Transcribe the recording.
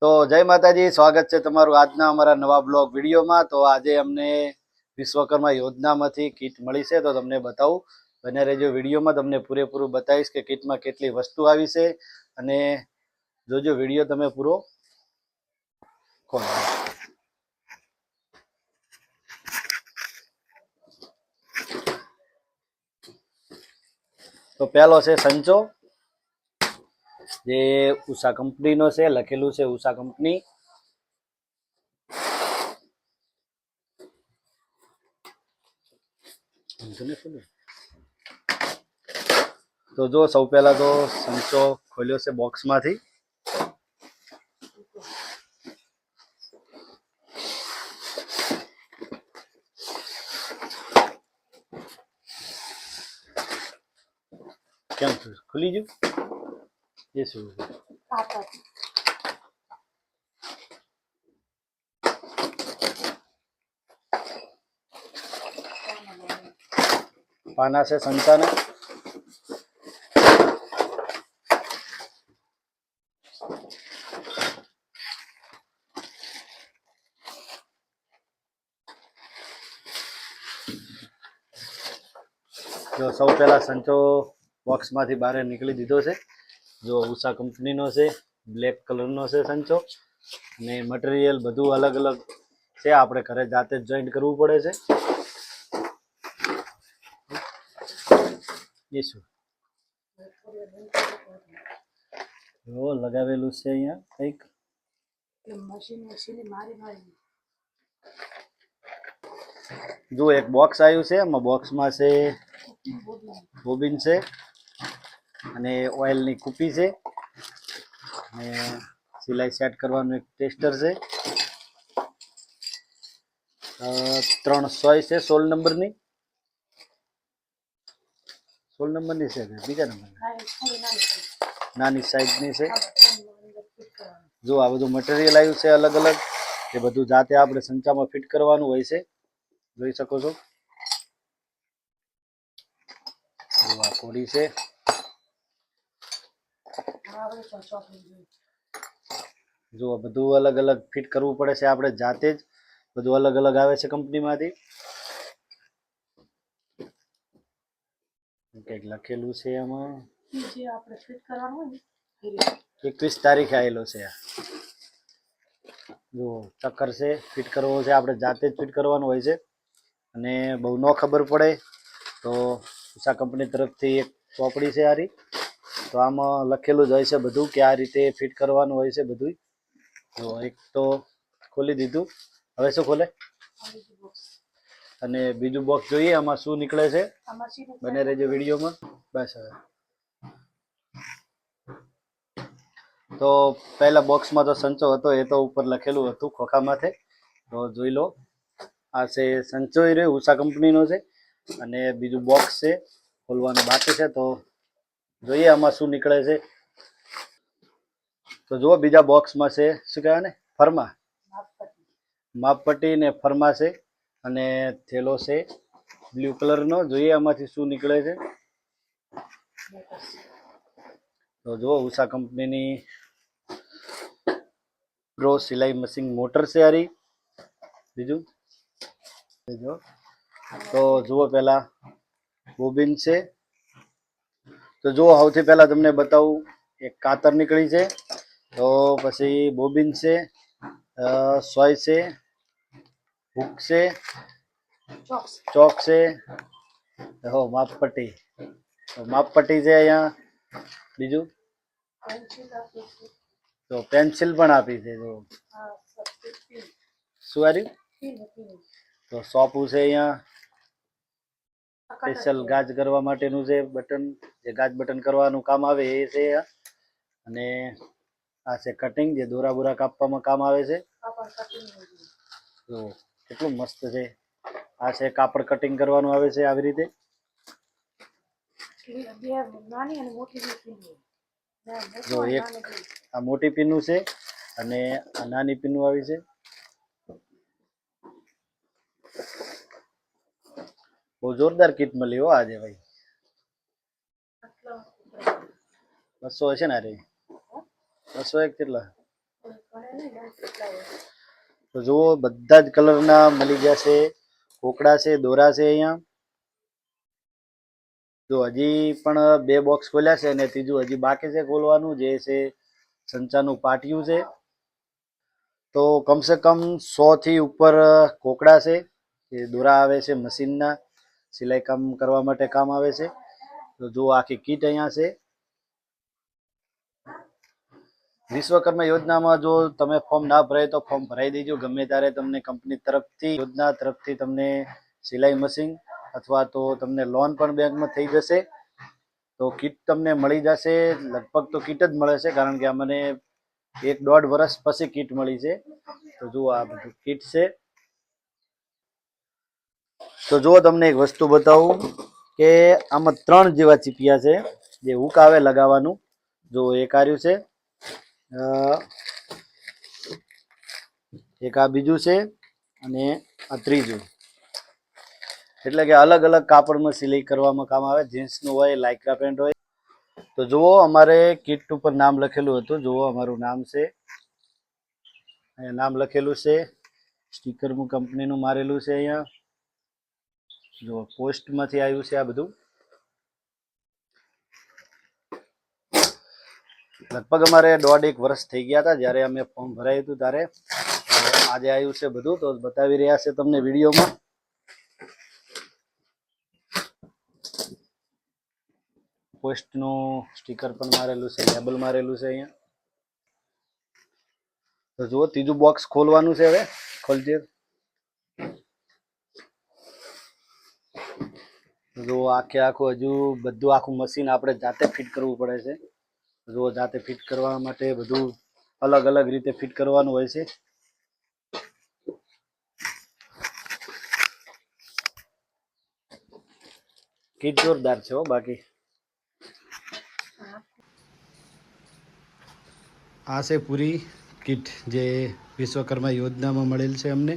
તો જય માતાજી, સ્વાગત છે તમારું આજના અમારા નવા બ્લોગ વિડીયોમાં। તો આજે અમને વિશ્વકર્મા યોજનામાંથી કીટ મળી છે, તો તમને બતાવું। બને રહેજો વિડીયોમાં, તમને પૂરેપૂરું બતાવીશ કે કીટમાં કેટલી વસ્તુ આવી છે, અને જોજો વિડીયો તમે પૂરો ખોલો। તો પહેલો છે સંચો, જે ઉષા કંપનીનો છે, લખેલું છે ઉષા કંપની। તો જો સૌ પહેલા તો સંચો ખોલ્યો છે બોક્સમાંથી। કેમ ખુલી ગયું? એ શું પાના છે સંચાના। જો સૌ પહેલા સંચો બોક્સમાંથી બહાર નીકળી દીધો છે। જો ઉષા કંપનીનો છે, બ્લેક કલરનો છે સંચો, ને મટીરિયલ બધું અલગ અલગ છે, આપણે ઘરે જાતે જ જોઈન્ટ કરવું પડે છે। એ શું જો લગાવેલું છે અહીંયા કંઈક, જો એક બોક્સ આવ્યું છે, એમાં બોક્સમાં છે બોબિન છે, અને ઓઇલની કુપી છે, અને સિલાઈ સેટ કરવાનું એક ટેસ્ટર છે, 3 સોય છે 16 નંબરની। 16 નંબરની છે કે બીજા નંબરની? નાની સાઈઝની છે। જો આ બધું મટીરિયલ આવ્યું છે અલગ અલગ, એ બધું જાતે આપણે સંચામાં ફિટ કરવાનું હોય છે, જોઈ શકો છો। આ કોડી છે, જો બધું અલગ અલગ ફિટ કરવું પડે છે આપણે જાતે જ, બધું અલગ અલગ આવે છે કંપનીમાંથી। કંઈક લખેલું છે એમાં, 21 તારીખે આવેલો છે। જો ચક્કર છે, ફિટ કરવો છે આપણે જાતે જ ફિટ કરવાનું હોય છે, અને બહુ ન ખબર પડે તો ઉષા કંપની તરફથી એક ચોપડી છે આરી, તો આમાં લખેલું જ હોય છે બધું કે આ રીતે ફિટ કરવાનું હોય છે બધું। તો એક તો ખોલી દીધું, હવે શું ખોલે? અને બીજું બોક્સ જોઈએ આમાં શું નીકળે છે, બને રહેજો વિડીયોમાં। બસ હવે તો પહેલા બોક્સમાં તો સંચો હતો, એ તો ઉપર લખેલું હતું ખોખા માથે, તો જોઈ લો। આ છે સંચો, એ રહ્યો ઉષા કંપનીનો છે, અને બીજું બોક્સ છે ખોલવાનું બાકી છે, તો જોઈએ આમાં શું નીકળે છે। તો જુઓ બીજા બોક્સમાં છે શું કહેવાય ને, ફરમા, માપપટ્ટી ને ફરમા છે, અને થેલો છે બ્લુ કલરનો। જોઈએ આમાંથી શું નીકળે છે। તો જુઓ ઉષા કંપનીની પ્રો સિલાઈ મશીન મોટર છે આરી। બીજું જો, તો જુઓ પહેલા બોબિન છે, તો જુઓ સૌથી પહેલા તમને બતાવું, એક કાતર નીકળી છે, તો પછી બોબિન છે, સોય છે, હુક છે, ચોક છે, હો માપપટ્ટી, માપપટ્ટી છે અહીંયા। બીજું તો પેન્સિલ પણ આપી છે, તો શું આવ્યું? તો સોપું છે અહીંયા, સ્પેશિયલ ગાજ કરવા માટેનું છે બટન, જે ગાજ બટન કરવાનું કામ આવે એ છે। અને આ છે કટિંગ, જે દોરા બોરા કાપવામાં કામ આવે છે। તો કેટલું મસ્ત છે। આ છે કાપડ કટિંગ કરવાનું આવે છે આવી રીતે। જો એક આ મોટી પીનું છે, અને આ નાની પીનું આવી છે। બહુ જોરદાર કીટ મળી હો આજે ભાઈ। 200 હશે ને? અરે 200 એક કેટલા? તો જુઓ બધા જ કલરના મળી જશે, કોકડા છે, દોરા છે. અહીંયા જો હજી પણ 2 બોક્સ ખોલ્યા છે અને ત્રીજું હજી બાકી છે ખોલવાનું, જે છે સંચાનું પાટિયું છે. તો કમસે કમ 100 થી ઉપર કોકડા છે, જે દોરા આવે છે મશીનના, સિલાઈ કામ કરવા માટે કામ આવે છે. તો જુઓ આખી કીટ અહીંયા છે. વિશ્વકર્મા યોજનામાં જો તમે ફોર્મ ના ભરાય તો ફોર્મ ભરાઈ દેજો. ગમે ત્યારે તમને કંપની તરફથી, યોજના તરફથી તમને સિલાઈ મશીન અથવા તો તમને લોન પણ બેંકમાં થઈ જશે. તો કીટ તમને મળી જશે. લગભગ તો કીટ જ મળે છે, કારણ કે અમને 1-1.5 વર્ષ પછી કીટ મળી છે. તો જુઓ આ બધું કીટ છે. તો જુઓ તમને એક વસ્તુ બતાવું કે આમાં 3 જેવા ચીપિયા છે, જે હુક આવે લગાવવાનું. જો એક આર્યું છે, એક આ બીજું છે અને આ ત્રીજું. એટલે કે અલગ અલગ કાપડમાં સિલાઈ કરવામાં કામ આવે. જીન્સનું હોય, લાઇક્રા પેન્ટ હોય. તો જુઓ અમારે કીટ ઉપર નામ લખેલું હતું. જુઓ અમારું નામ છે, અહીંયા નામ લખેલું છે, સ્ટીકર કંપનીનું મારેલું છે. અહીંયા જો પોસ્ટમાંથી આવ્યું છે આ બધું. લગભગ અમારે 1.5 વર્ષ થઈ ગયા હતા જ્યારે અમે ફોર્મ ભરાયું હતું ત્યારે. આજે આવ્યું છે બધું, તો બતાવી રહ્યા છે તમને વિડીયોમાં. પોસ્ટનું સ્ટીકર પણ મારેલું છે, લેબલ મારેલું છે અહીંયા. તો જુઓ ત્રીજું બોક્સ ખોલવાનું છે. હવે ખોલજે. જો આખે આખું હજુ બધું આખું મશીન આપણે જાતે ફિટ કરવું પડે છે. જો જાતે ફિટ કરવા માટે બધું અલગ અલગ રીતે ફિટ કરવાનું હોય છે. કીટ જોરદાર છે હો. બાકી આ છે પૂરી કીટ જે વિશ્વકર્મા યોજનામાં મળેલ છે અમને.